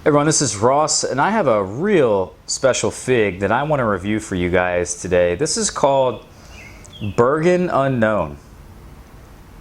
Everyone, this is Ross, and I have a real special fig that I want to review for you guys today. This is called Burgan Unknown.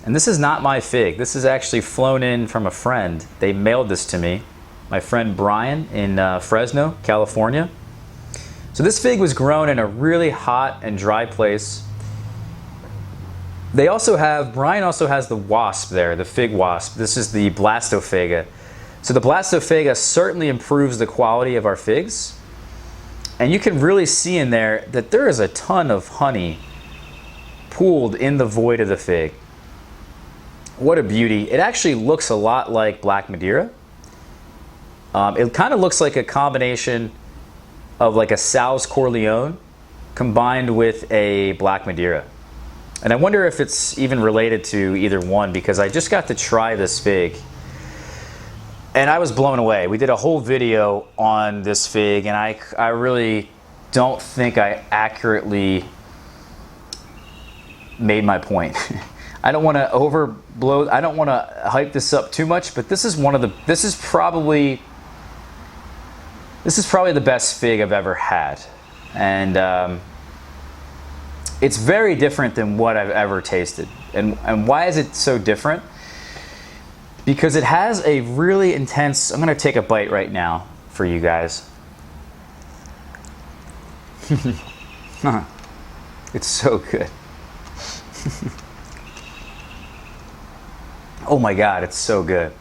And this is not my fig. This is actually flown in from a friend. They mailed this to me. My friend Brian in Fresno, California. So this fig was grown in a really hot and dry place. Brian also has the wasp there, the fig wasp. This is the blastophaga. So the blastophaga certainly improves the quality of our figs. And you can really see in there that there is a ton of honey pooled in the void of the fig. What a beauty. It actually looks a lot like black Madeira. It kind of looks like a combination of like a Sal's Corleone combined with a black Madeira. And I wonder if it's even related to either one, because I just got to try this fig. And I was blown away. We did a whole video on this fig, and I really don't think I accurately made my point. I don't want to overblow. I don't want to hype this up too much, but this is probably the best fig I've ever had, and it's very different than what I've ever tasted. And why is it so different? Because it has a really intense, I'm going to take a bite right now for you guys. It's so good. Oh my God, it's so good.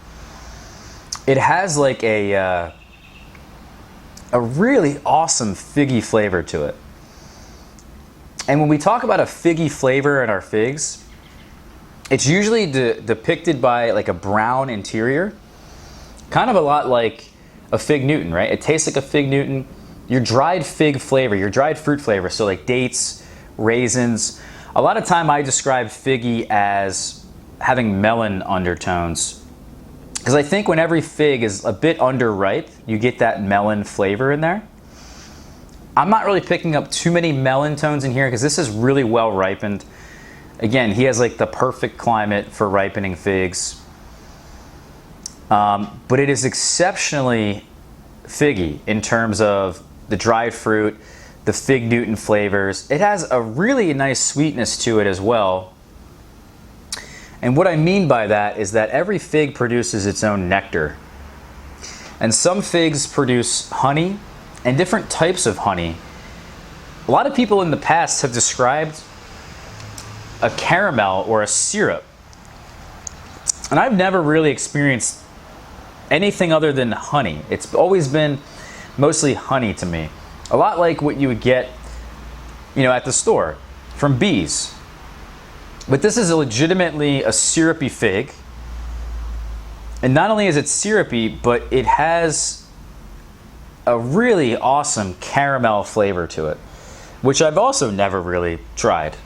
It has like a really awesome figgy flavor to it. And when we talk about a figgy flavor in our figs, it's usually depicted by like a brown interior, kind of a lot like a fig Newton, right? It tastes like a fig Newton. Your dried fig flavor, your dried fruit flavor, so like dates, raisins. A lot of time I describe figgy as having melon undertones, because I think when every fig is a bit underripe, you get that melon flavor in there. I'm not really picking up too many melon tones in here because this is really well ripened. Again, he has like the perfect climate for ripening figs. But it is exceptionally figgy in terms of the dried fruit, the fig Newton flavors. It has a really nice sweetness to it as well. And what I mean by that is that every fig produces its own nectar. And some figs produce honey and different types of honey. A lot of people in the past have described a caramel or a syrup. And I've never really experienced anything other than honey. It's always been mostly honey to me. A lot like what you would get, at the store from bees. But this is legitimately a syrupy fig. And not only is it syrupy, but it has a really awesome caramel flavor to it, which I've also never really tried.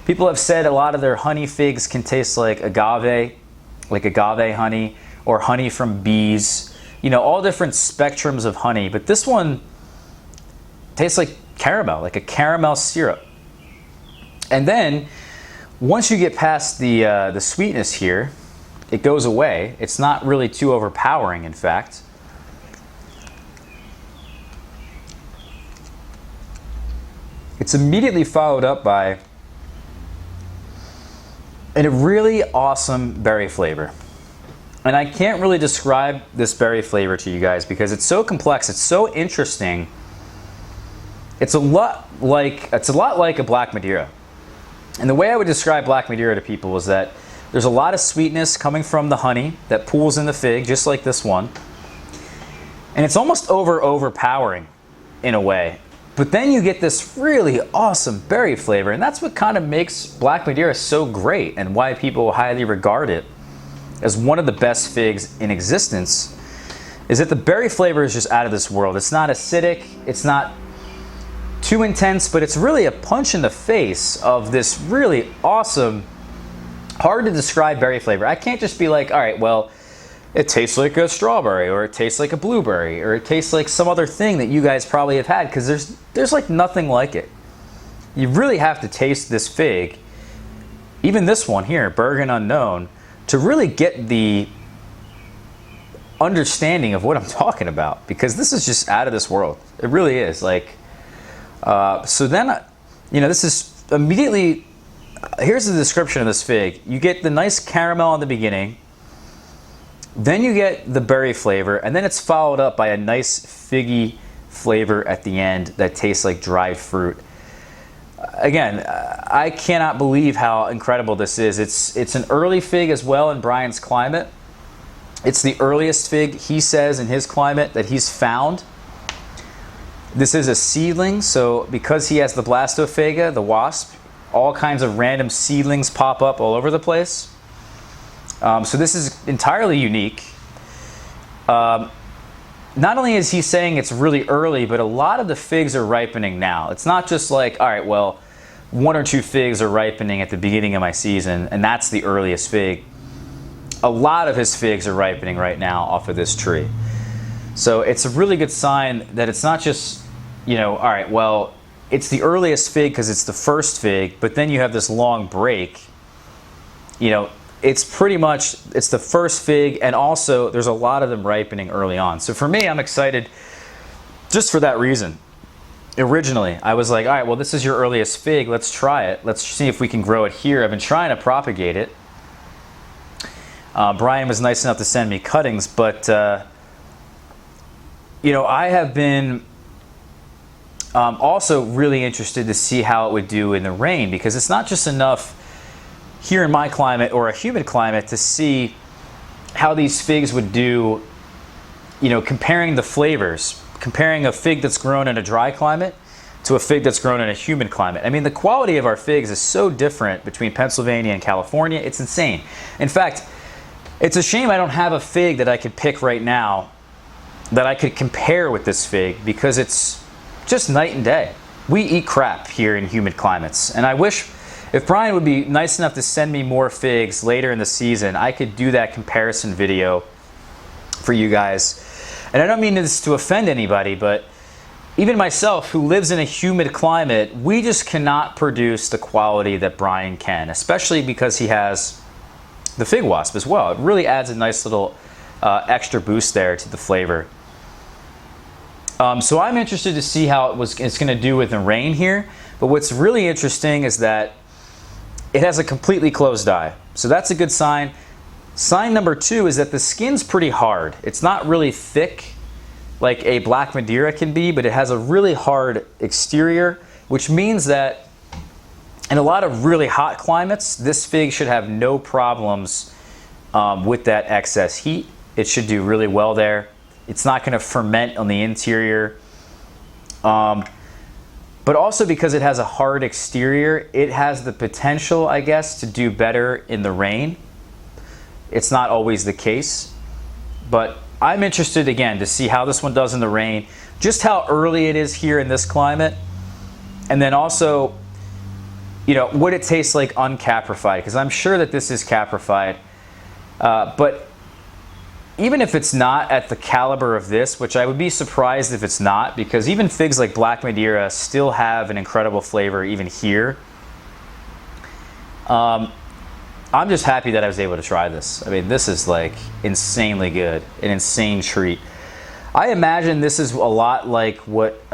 People have said a lot of their honey figs can taste like agave honey, or honey from bees, all different spectrums of honey. But this one tastes like caramel, like a caramel syrup. And then once you get past the sweetness here, it goes away. It's not really too overpowering, in fact. It's immediately followed up by a really awesome berry flavor. And I can't really describe this berry flavor to you guys because it's so complex, it's so interesting. It's a lot like a black Madeira. And the way I would describe black Madeira to people is that there's a lot of sweetness coming from the honey that pools in the fig, just like this one. And it's almost overpowering in a way. But then you get this really awesome berry flavor, and that's what kind of makes black Madeira so great and why people highly regard it as one of the best figs in existence, is that the berry flavor is just out of this world. It's not acidic, it's not too intense, but it's really a punch in the face of this really awesome, hard to describe berry flavor. I can't just be like, all right, well, it tastes like a strawberry, or it tastes like a blueberry, or it tastes like some other thing that you guys probably have had, because there's like nothing like it. You really have to taste this fig, even this one here, Burgan Unknown, to really get the understanding of what I'm talking about, because this is just out of this world. It really is. Like, so then, this is immediately, here's the description of this fig. You get the nice caramel in the beginning, then you get the berry flavor, and then it's followed up by a nice figgy flavor at the end that tastes like dried fruit. Again, I cannot believe how incredible this is. It's an early fig as well in Brian's climate. It's the earliest fig, he says, in his climate that he's found. This is a seedling, so because he has the blastophaga, the wasp, all kinds of random seedlings pop up all over the place. So this is entirely unique. Not only is he saying it's really early, but a lot of the figs are ripening now. It's not just like, all right, well, 1 or 2 figs are ripening at the beginning of my season, and that's the earliest fig. A lot of his figs are ripening right now off of this tree. So it's a really good sign that it's not just, all right, well, it's the earliest fig because it's the first fig, but then you have this long break. It's pretty much, it's the first fig, and also there's a lot of them ripening early on. So for me, I'm excited just for that reason. Originally, I was like, all right, well, this is your earliest fig. Let's try it. Let's see if we can grow it here. I've been trying to propagate it. Brian was nice enough to send me cuttings, but, I have been also really interested to see how it would do in the rain, because it's not just enough here in my climate or a humid climate to see how these figs would do, comparing the flavors, comparing a fig that's grown in a dry climate to a fig that's grown in a humid climate. I mean, the quality of our figs is so different between Pennsylvania and California. It's insane. In fact, it's a shame I don't have a fig that I could pick right now that I could compare with this fig, because it's just night and day. We eat crap here in humid climates, and I wish if Brian would be nice enough to send me more figs later in the season, I could do that comparison video for you guys. And I don't mean this to offend anybody, but even myself, who lives in a humid climate, we just cannot produce the quality that Brian can, especially because he has the fig wasp as well. It really adds a nice little extra boost there to the flavor. So I'm interested to see how it's going to do with the rain here. But what's really interesting is that it has a completely closed eye. So that's a good sign. Sign number 2 is that the skin's pretty hard. It's not really thick like a black Madeira can be, but it has a really hard exterior, which means that in a lot of really hot climates, this fig should have no problems with that excess heat. It should do really well there. It's not going to ferment on the interior. But also because it has a hard exterior, it has the potential, I guess, to do better in the rain. It's not always the case. But I'm interested, again, to see how this one does in the rain, just how early it is here in this climate, and then also, what it tastes like uncaprified, because I'm sure that this is caprified. But even if it's not at the caliber of this, which I would be surprised if it's not, because even figs like Black Madeira still have an incredible flavor even here. I'm just happy that I was able to try this. I mean, this is like insanely good, an insane treat. I imagine this is a lot like what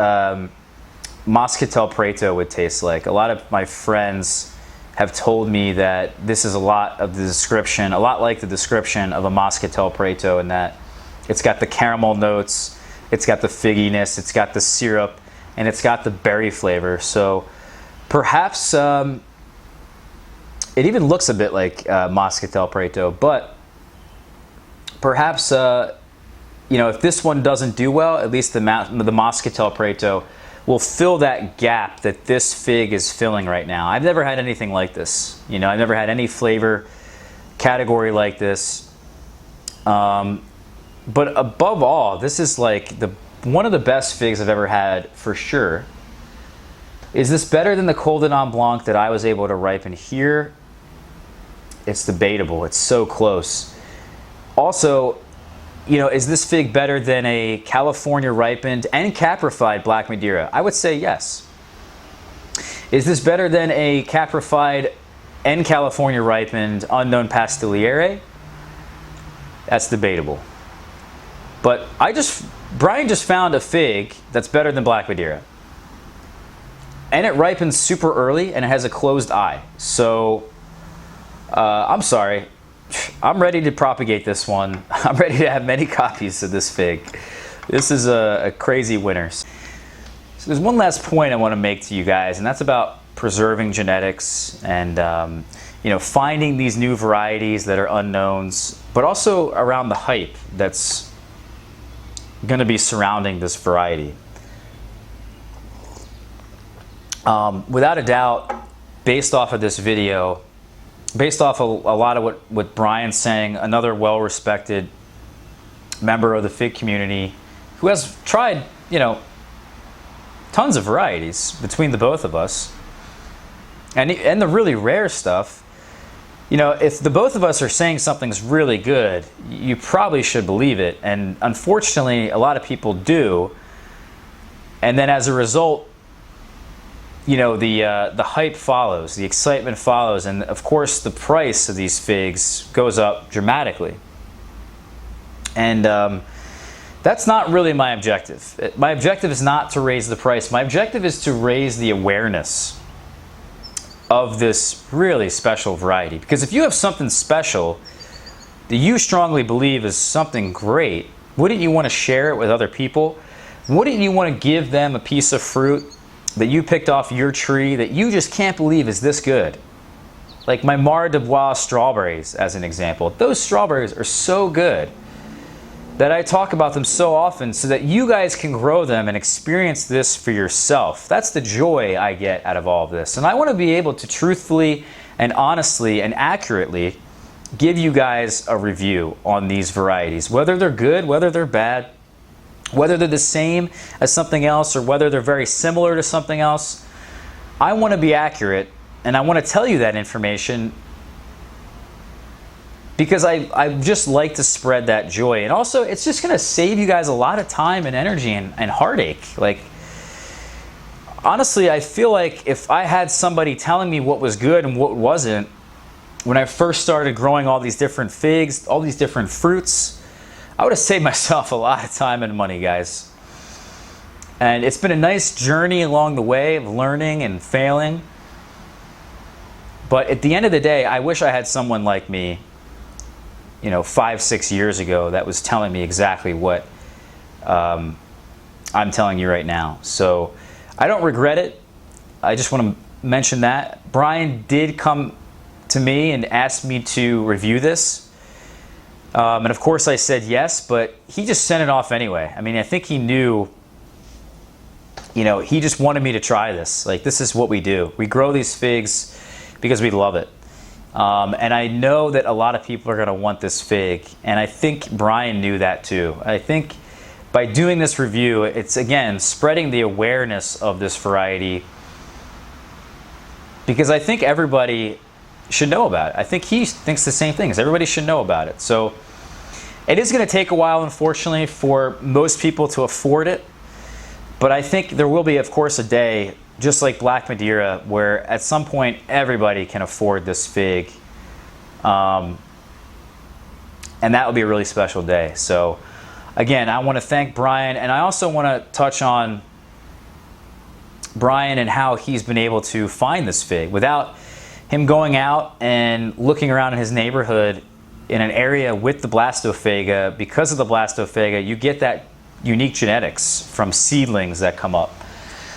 Moscatel Preto would taste like. A lot of my friends have told me that this is a lot of the description, a lot like the description of a Moscatel Preto, in that it's got the caramel notes, it's got the figginess, it's got the syrup, and it's got the berry flavor. So perhaps it even looks a bit like Moscatel Preto, but perhaps if this one doesn't do well, at least the Moscatel Preto will fill that gap that this fig is filling right now. I've never had anything like this. I've never had any flavor category like this. But above all, this is like one of the best figs I've ever had for sure. Is this better than the Col de Nom Blanc that I was able to ripen here? It's debatable. It's so close. Also, is this fig better than a California ripened and caprified Black Madeira? I would say yes. Is this better than a caprified and California ripened Unknown Pasteuriere? That's debatable. But Brian just found a fig that's better than Black Madeira. And it ripens super early, and it has a closed eye. So, I'm sorry. I'm ready to propagate this one. I'm ready to have many copies of this fig. This is a crazy winner. So there's one last point I want to make to you guys, and that's about preserving genetics and finding these new varieties that are unknowns, but also around the hype that's going to be surrounding this variety. Without a doubt, based off of this video, based off a lot of what Brian's saying, another well-respected member of the fig community who has tried, tons of varieties between the both of us, and the really rare stuff. If the both of us are saying something's really good, you probably should believe it. And unfortunately, a lot of people do. And then as a result, the hype follows, the excitement follows, and of course the price of these figs goes up dramatically. And that's not really my objective. My objective is not to raise the price. My objective is to raise the awareness of this really special variety. Because if you have something special that you strongly believe is something great, wouldn't you want to share it with other people? Wouldn't you want to give them a piece of fruit that you picked off your tree that you just can't believe is this good? Like my Mar de Bois strawberries, as an example. Those strawberries are so good that I talk about them so often so that you guys can grow them and experience this for yourself. That's the joy I get out of all of this. And I want to be able to truthfully and honestly and accurately give you guys a review on these varieties, whether they're good, whether they're bad, whether they're the same as something else, or whether they're very similar to something else. I want to be accurate, and I want to tell you that information because I just like to spread that joy. And also, it's just going to save you guys a lot of time and energy and heartache. Like, honestly, I feel like if I had somebody telling me what was good and what wasn't, when I first started growing all these different figs, all these different fruits, I would have saved myself a lot of time and money, guys. And it's been a nice journey along the way of learning and failing. But at the end of the day, I wish I had someone like me, 5-6 years ago that was telling me exactly what I'm telling you right now. So I don't regret it. I just want to mention that. Brian did come to me and asked me to review this. And of course I said yes, but he just sent it off anyway. I mean, I think he knew, he just wanted me to try this. Like, this is what we do. We grow these figs because we love it. And I know that a lot of people are going to want this fig. And I think Brian knew that too. I think by doing this review, it's, again, spreading the awareness of this variety, because I think everybody should know about it. I think he thinks the same things. Everybody should know about it. So it is going to take a while, unfortunately, for most people to afford it. But I think there will be, of course, a day, just like Black Madeira, where at some point everybody can afford this fig. And that will be a really special day. So again, I want to thank Brian, and I also want to touch on Brian and how he's been able to find this fig without him going out and looking around in his neighborhood in an area with the blastophaga. Because of the blastophaga, you get that unique genetics from seedlings that come up.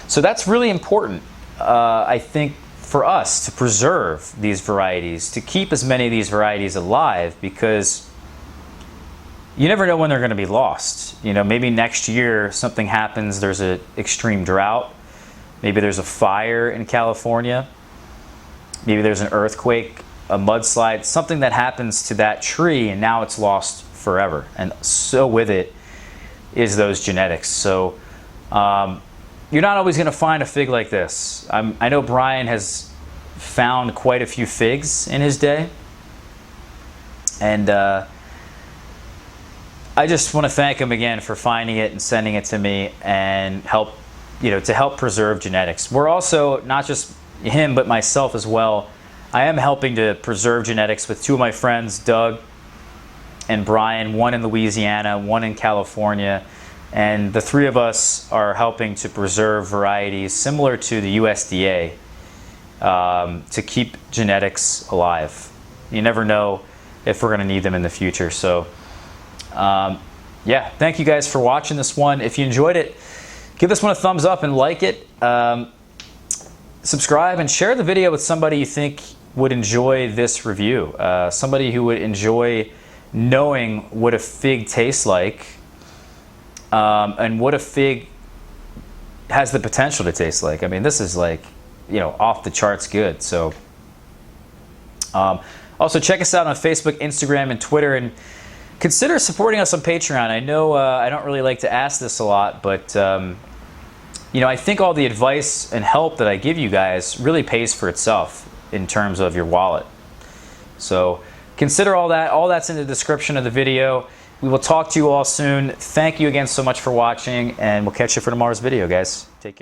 So that's really important, I think, for us to preserve these varieties, to keep as many of these varieties alive, because you never know when they're going to be lost. Maybe next year something happens, there's an extreme drought, maybe there's a fire in California, maybe there's an earthquake, a mudslide, something that happens to that tree, and now it's lost forever. And so with it is those genetics. So you're not always going to find a fig like this. I know Brian has found quite a few figs in his day. And I just want to thank him again for finding it and sending it to me, and to help preserve genetics. We're also, not just him, but myself as well, I am helping to preserve genetics with two of my friends, Doug and Brian, one in Louisiana, one in California, and the three of us are helping to preserve varieties similar to the USDA to keep genetics alive. You never know if we're going to need them in the future. So yeah, thank you guys for watching this one. If you enjoyed it, give this one a thumbs up and like it. Subscribe and share the video with somebody you think would enjoy this review. Somebody who would enjoy knowing what a fig tastes like and what a fig has the potential to taste like. I mean, this is like, you know, off the charts good. So also check us out on Facebook, Instagram, and Twitter, and consider supporting us on Patreon. I know I don't really like to ask this a lot, but you know, I think all the advice and help that I give you guys really pays for itself in terms of your wallet. So consider all that. All that's in the description of the video. We will talk to you all soon. Thank you again so much for watching, and we'll catch you for tomorrow's video, guys. Take care.